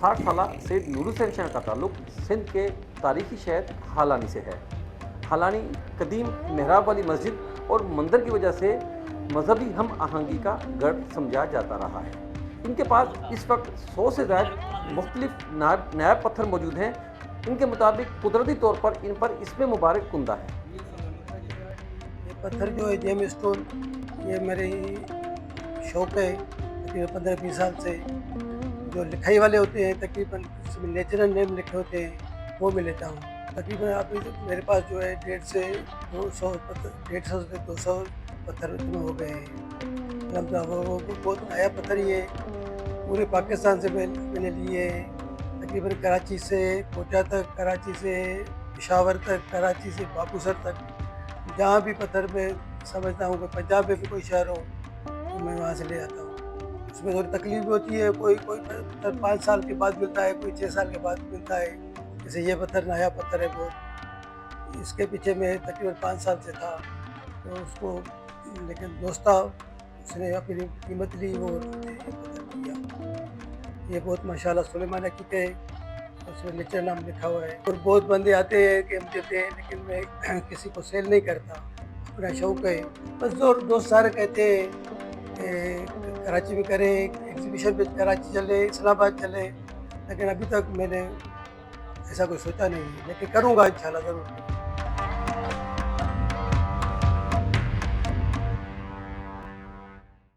60 साला सैयद नूर हुसैन शाह का ताल्लुक सिंध के तारीखी शहर हालानी से है। हालानी कदीम मेहराब वाली मस्जिद और मंदिर की वजह से मजहबी हम आहंगी का गढ़ समझा जाता रहा है। इनके पास इस वक्त 100 से ज़्यादा मुख्तलिफ नायाब पत्थर मौजूद हैं। इनके मुताबिक कुदरती तौर पर इन पर इसमें मुबारक कुंदा है। ये पत्थर जो है जेम स्टोन, ये मेरी शौक है तकरीबन 15-20 साल से। जो लिखाई वाले होते हैं तकरीबन जिसमें नेचुरल नेम लिखे होते हैं वो मैं लेता हूँ। तकरीबन अभी मेरे पास जो है 150 से 200 पत्थर उसमें हो गए हैं। मतलब वो बहुत नया पत्थर ही है। पूरे पाकिस्तान से मैंने लिए हैं, तकरीबन कराची से कोटा तक, कराची से पेशावर तक, कराची से बाबूसर तक। जहाँ भी पत्थर मैं समझता हूँ कि पंजाब में भी कोई शहर हो तो मैं वहाँ से ले आता हूँ। उसमें थोड़ी तकलीफ भी होती है, कोई कोई पत्थर 5 साल के बाद मिलता है, कोई 6 साल के बाद मिलता है। जैसे ये पत्थर नया पत्थर है बहुत, इसके पीछे मैं तकरीबन 5 साल से था, तो उसको लेकिन दोस्त था, उसने अपनी कीमत ली, वो ये पत्थर दिया। ये बहुत माशाल्लाह सुलेमाना की है, उसमें नीचे नाम लिखा हुआ है। और बहुत बंदे आते हैं कि मुझे दें, लेकिन मैं किसी को सेल नहीं करता, अपना शौक है। बस दोस्त सारे कहते हैं कराची में करें, एग्जीबिशन पे कराची चले, इस्लामाबाद चले, लेकिन अभी तक मैंने ऐसा कोई सोचा नहीं है, लेकिन करूँगा इंशाल्लाह ज़रूर।